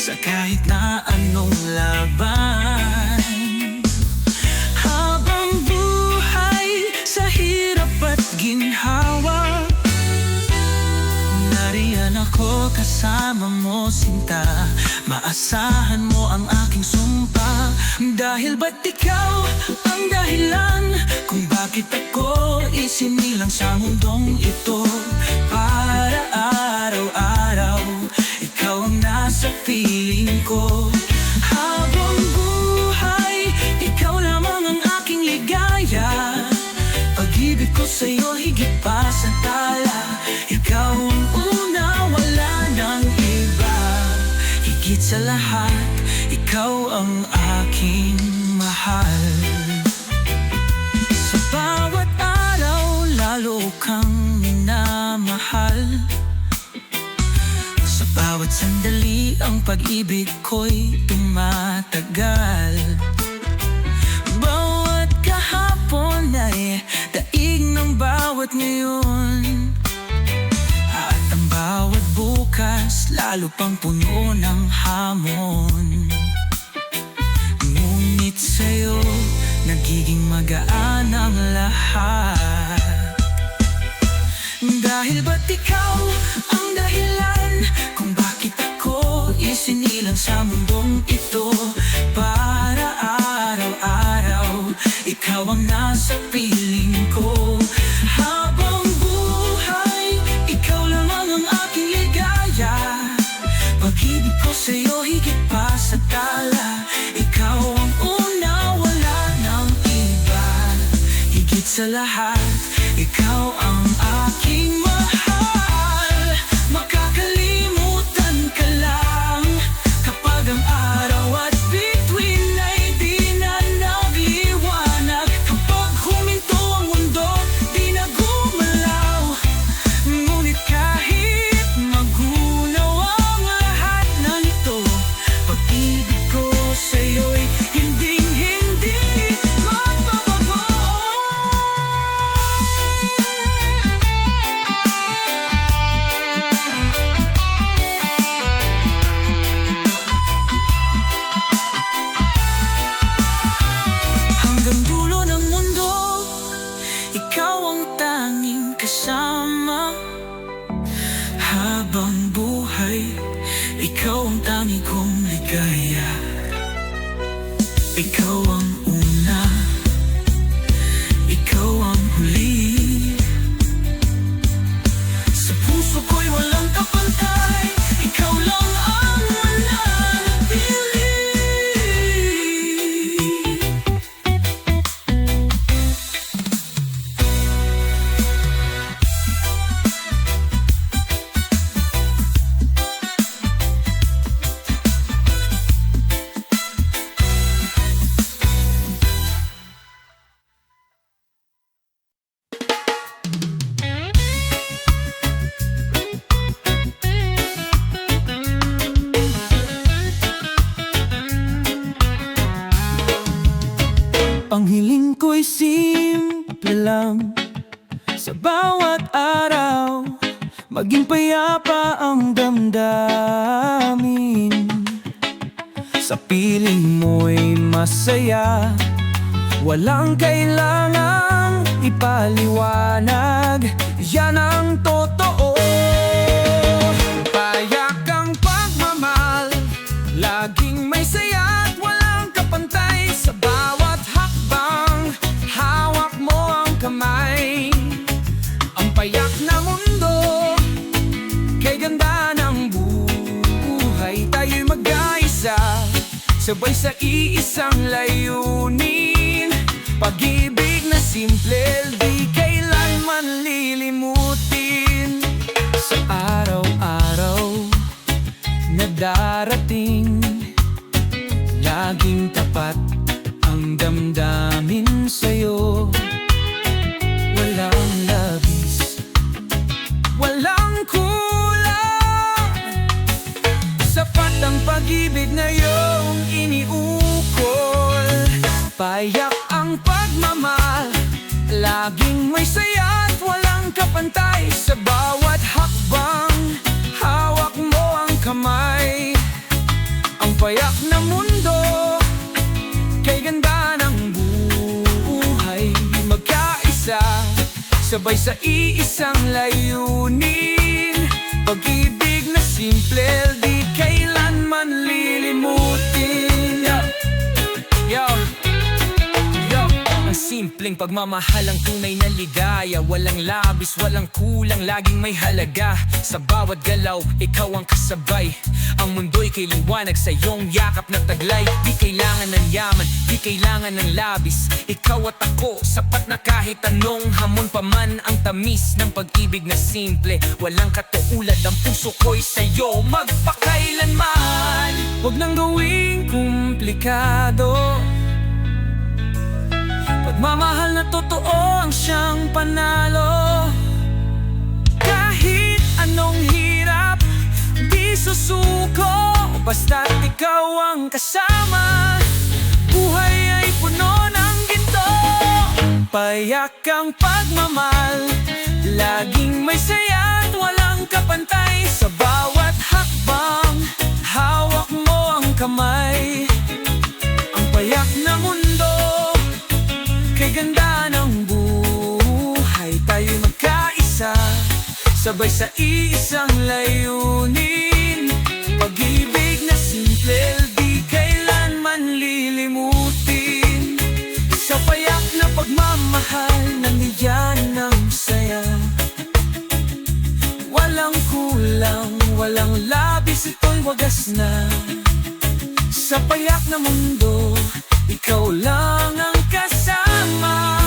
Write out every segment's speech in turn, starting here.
sa kahit na anong laban. Habang buhay sa hirap at ginhawa, nariyan ako kasama mo, sinta. Maasahan mo ang aking sumpa. Dahil ba't ikaw ang dahilan kung bakit ako isinilang sa mundong ito. Para araw-araw ikaw ang nasa piling ko. Habang buhay, ikaw lamang ang aking ligaya. Pag-ibig ko sa'yo higit pa sa tala. Ikaw ang una, wala nang iba. Higit sa lahat, ikaw ang aking mahal. Sa bawat araw, lalo kang minamahal. Sa bawat sandali, ang pag-ibig ko'y tumatagal. Bawat kahapon ay daig ng bawat ngayon. At ang bawat bukas, lalo pang puno ng hamon. Ngunit sa'yo, nagiging magaan ang lahat. Dahil ba't ikaw ang dahilan kung bakit ako isinilang sa mundong ito. Para araw-araw, ikaw ang nasa piling ko. Habang buhay, ikaw lamang ang aking ligaya. Pag-ibig ko sa'yo higit pa sa tala. Ikaw ang una, wala nang iba. Higit sa lahat, ikaw ang aking mahal. Makakalimutan ka lang kapag ang araw at bituin ay di na nagliwanag. Kapag huminto ang mundo, di na gumalaw. Ngunit kahit magunaw ang lahat na nito, pag-ibig ko sa'yo'y hinding-hindi magbabago. Hanggang dulo ng mundo, ikaw ang tanging kasama. Habang buhay, ikaw ang tanging kong ligaya. Ikaw ang una, ikaw ang huli. Sa puso ko'y walang kapantay. Ikaw lang ang mananatili. Ang hiling ko'y simple lang. Sa bawat araw, maging payapa ang damdamin. Sa piling mo'y masaya, walang kailangang ipaliwanag. Yan ang totoo. Payak ang pagmamahal, laging may saya at walang kapantay. Sa bawat hakbang, hawak mo ang kamay. Ang payak na mundo, kay ganda ng buhay. Tayo'y mag-aisa, sabay sa iisang layunin. Pag-ibig na simple, di kailanman lilimutin. Sa araw-araw na darating, laging tapat ang damdamin sa'yo. Walang labis, walang kulang. Sapat ang pag-ibig na iyong iniukol. Payak ang pagmamahal, laging may saya at walang kapantay. Sa bawat hakbang, hawak mo ang kamay. payak na mundo, kay ganda ng buhay. Magkaisa, sabay sa iisang layunin, pag-ibig na simple, di kailanman lilimutin. Yo, yo. Ang simpleng pagmamahal, ang tunay na ligaya. Walang labis, walang kulang, laging may halaga. Sa bawat galaw, ikaw ang kasabay. Ang mundo'y kay liwanag sa iyong yakap na taglay. Di kailangan ng yaman, di kailangan ng labis. Ikaw at ako, sapat na kahit anong hamon pa man. Ang tamis ng pag-ibig na simple, walang katulad. Ang puso ko'y sa'yo magpakailanman. Huwag nang gawing komplikado, pagmamahal na totoo ang siyang panalo. Kahit anong hirap, di susuko, basta't ikaw ang kasama. Buhay ay puno ng ginto, payak ang pagmamahal, laging may saya at walang kapantay. Sa bawat hakbang, hawak mo ang kamay. Ang payak na mundo, kay ganda ng buhay. Tayo'y magkaisa, sabay sa iisang layunin, pag-ibig na simple, di kailanman lilimutin. Sa payak na pagmamahal, nandiyan ang saya. Walang kulang, walang labis, ito'y wagas na. Sa payak na mundo, ikaw lang ang kasama.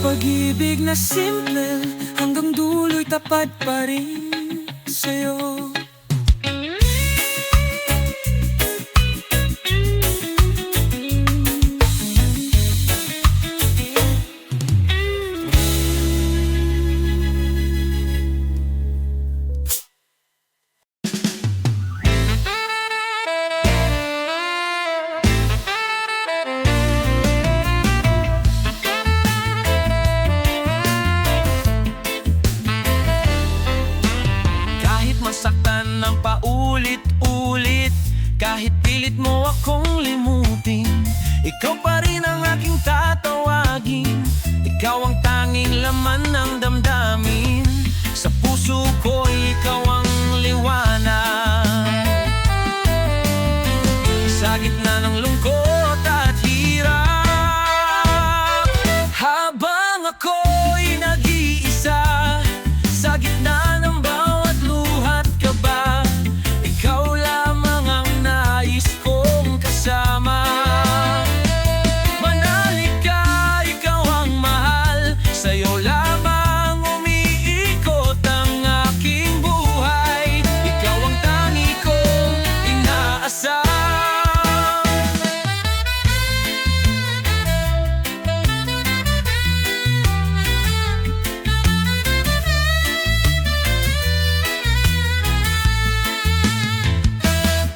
Pag-ibig na simple, hanggang dulo'y tapat pa rin sa'yo. Masaktan ng paulit-ulit, kahit pilit mo akong limutin, ikaw pa rin ang aking tatawagin. Ikaw ang tanging laman ng damdamin. Sa puso ko, ikaw ang liwanag. Sa gitna ng lungkot at hirap, habang ako'y nag-iisa, sa gitna ng bawat luhat ka ba, ikaw lamang ang nais kong kasama. Manalig ka, ikaw ang mahal, sa'yo lamang umiikot ang aking buhay. Ikaw ang tangi kong inaasam.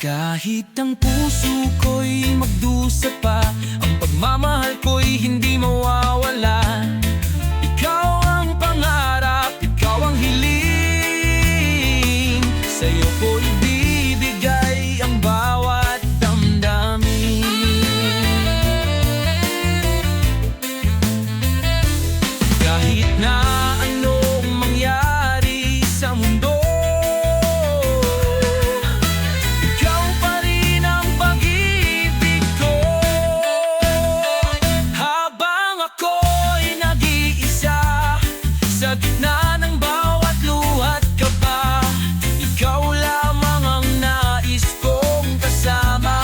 Kahit ang puso ko'y magdusa pa, ang pagmamahal ko'y hindi mawawala. Ikaw ang pangarap, ikaw ang hiling, sa'yo ko ibibigay ang bawat damdamin. Kahit na anong mangyari sa mundo, sa gitna ng bawat luhat ka ba, ikaw lamang ang nais kong kasama.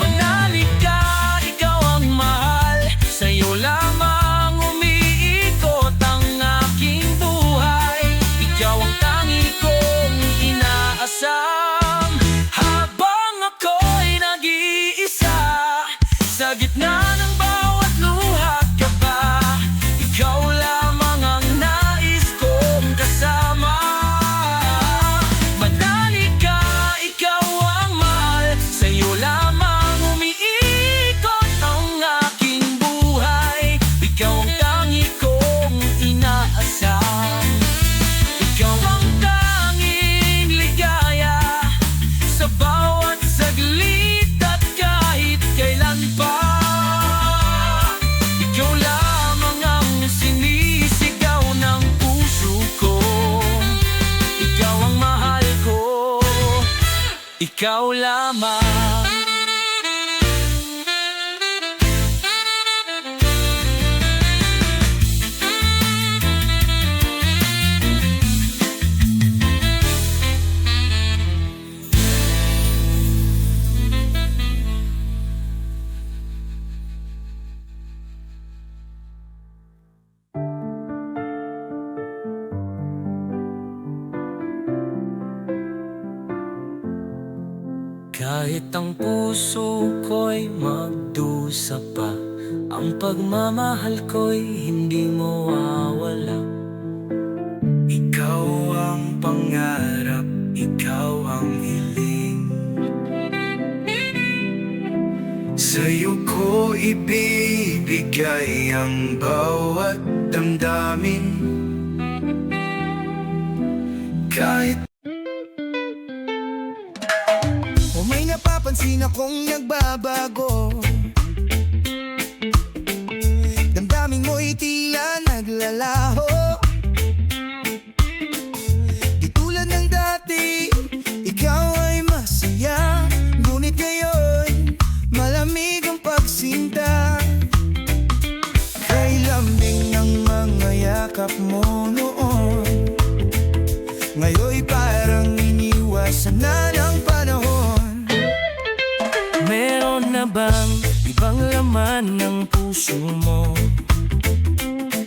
Manalig ka, ikaw ang mahal, sa'yo lamang umiikot ang aking buhay. Ikaw ang tangi kong inaasam. Habang ako'y nag-iisa, sa gitna ng bawat luhat ka ba, ikaw lamang ang nais kong kasama. Manalig ka, ikaw ang mahal, sa'yo lamang umiikot ang aking buhay. Ikaw ang tangi kong inaasam. Ikaw ang tanging ligaya sa bawat ikaw lamang. Kahit ang puso ko'y magdusa pa, ang pagmamahal ko'y hindi mawawala. Ikaw ang pangarap, ikaw ang hiling. Sa'yo ko ibibigay ang bawat damdamin. Kahit may napapansin akong nagbabago, damdamin mo'y tila naglalaho. Di tulad ng dati, ikaw ay masaya, ngunit ngayon, malamig ang pagsinta. Kay lambing ng mga yakap mo noon, ngayon'y parang iniwasan na ng panahon. Meron na bang ibang laman ng puso mo?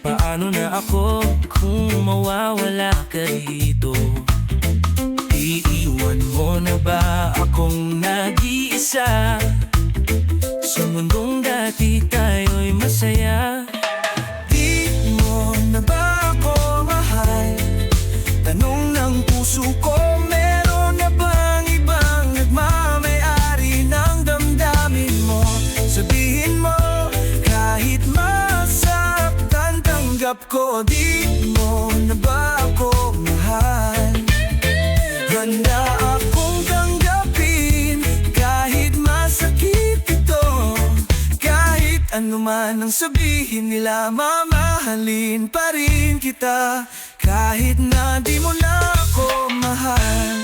Paano na ako kung mawawala ka rito? Iiwan mo na ba akong nag-iisa? Sa mundong dati tayo'y masaya. Di mo na ba ako mahal? Tanong ng puso ko. Meron na bang ibang nagmamayari ng damdamin mo? Sabihin mo, kahit masaktan, tanggap ko. Di mo na ba ako mahal? Handa akong tanggapin kahit masakit ito. Kahit ano man ang sabihin nila, mamahalin pa rin kita. Kahit na di mo na ako mahal.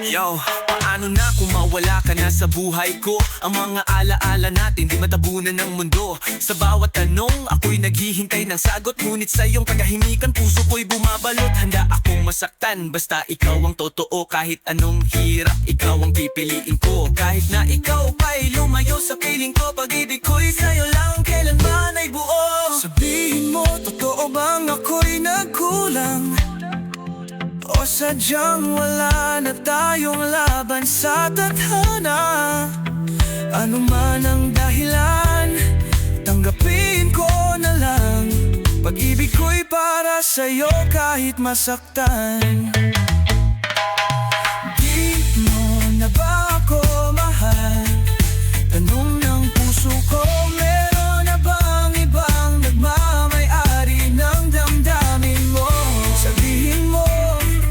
Yo, paano na kung mawala ka na sa buhay ko? Ang mga alaala natin di matabunan ng mundo. Sa bawat tanong ako'y naghihintay ng sagot, ngunit sa iyong tagahimikan puso ko'y bumabalot. Handa akong masaktan basta ikaw ang totoo. Kahit anong hirap, ikaw ang pipiliin ko. Kahit na ikaw pa'y lumayo sa piling ko, pag-ibig ko'y sa'yo lang kailanman ay buo. Sabihin mo, totoo bang ako'y nagkulang? O sadyang wala na tayong laban sa tadhana? Ano man ang dahilan, tanggapin ko na lang. Pag-ibig ko'y para sa'yo kahit masaktan. Di mo na ba ako mahal? Tanong ng puso ko. Meron na bang ibang nagmamayari ng damdamin mo? Sabihin mo,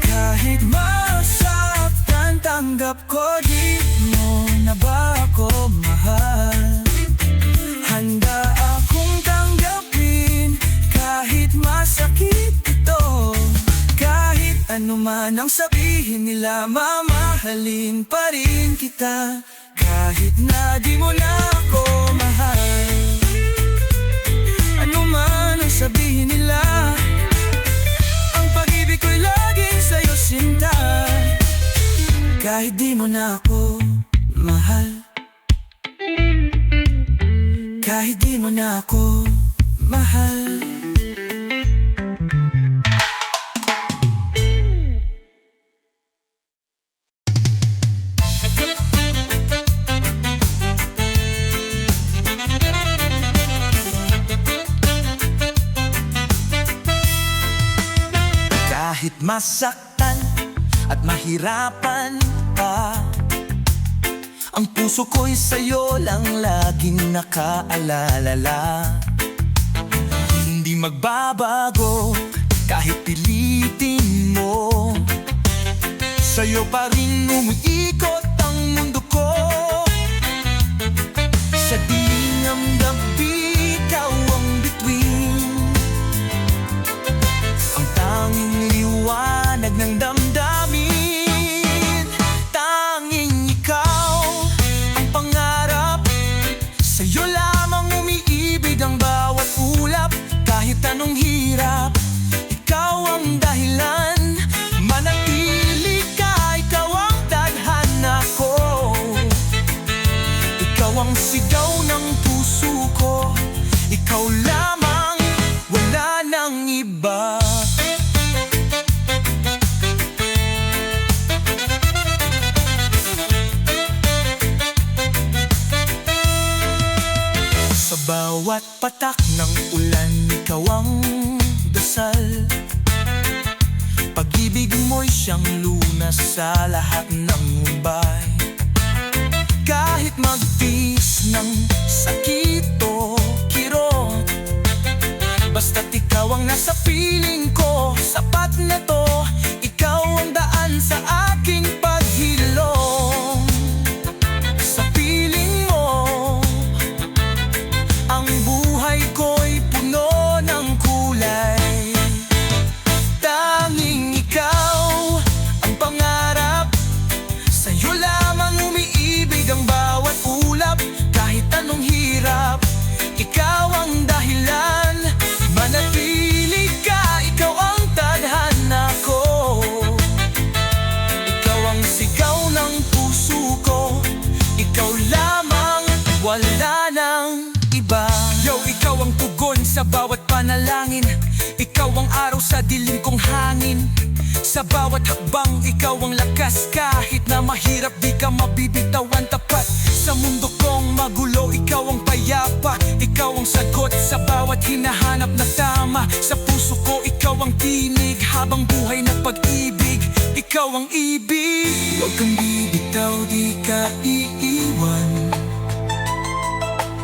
kahit masaktan, tanggap ko. Di mo na ba ako mahal? Handa akong tanggapin kahit masakit ito. Kahit ano man ang sabihin nila, mamahalin pa rin kita. Kahit na di mo na ako mahal. Ano man ang sabihin nila, ang pag-ibig ko'y laging sa'yo sinta. Kahit di mo na ako mahal. Kahit di mo na ako mahal. Kahit masaktan at mahirapan pa, ang puso ko'y sa'yo lang laging nakaalala. Hindi magbabago kahit pilitin mo, sa'yo pa rin umiikot ang mundo ko. Sa dilim ng gabi, ikaw ang bituin, ang tanging liwanag ng damdamin. Tanging kahit anong hirap, ikaw ang dahilan. Manatili ka, ikaw ang tadhana ko. Ikaw ang sigaw ng puso ko, ikaw lamang, wala nang iba. Sa bawat patak ng ulan, ikaw ang dasal. Pag-ibig mo'y siyang lunas sa lahat ng ubay. Kahit magtiis ng sakit o kirot, basta't ikaw ang nasa piling ko, sapat na to. Ikaw ang daan sa aking paghilom. Sa piling mo, ang buhay ko'y puno ng kulay. Tanging ikaw ang pangarap, sa'yo lamang umiibig ang bawat ulap. Kahit anong hirap, ikaw ang dahilan. Manatili ka, ikaw ang tadhana ko. Ikaw ang sigaw ng puso ko, ikaw lamang, wala nang iba. Yo, ikaw ang tugon sa bawat panalangin, ikaw ang araw sa dilim kong hangin. Sa bawat hakbang, ikaw ang lakas. Kahit na mahirap, di ka mabibitawan. Tapat sa mundo kong magulo, ikaw ang payapa. Ikaw ang sagot sa bawat hinahanap na tama. Sa puso ko, ikaw ang tinig, habang buhay na pag-ibig, ikaw ang ibig. Huwag kang bibitaw, di ka iiwan.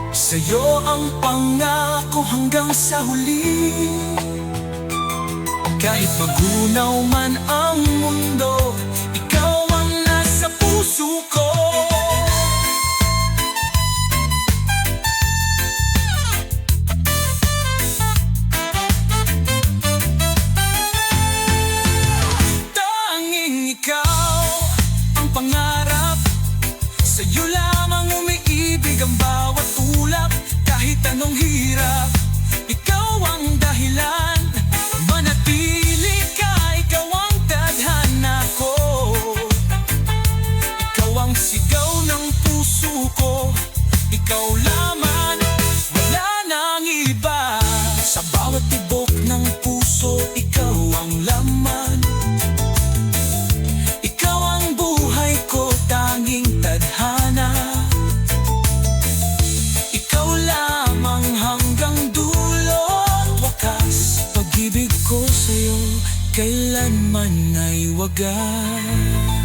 Sa'yo ang pangako hanggang sa huli. Kahit magunaw man ang mundo, ikaw ang nasa puso ko. Tanging ikaw ang pangarap, sa'yo lamang umiibig ang bawat ulap. Kahit anong hirap, ikaw ang dahilan. Manatili ka, ikaw ang tadhana ko. Ikaw ang sigaw ng puso ko, ikaw lamang, wala nang iba. Sa bawat tibok ng puso, ikaw ang laman. Ikaw ang buhay ko, tanging tadhana. Ikaw lamang hanggang dulo at wakas. Pag-ibig ko sa'yo, kailanman ay wagas.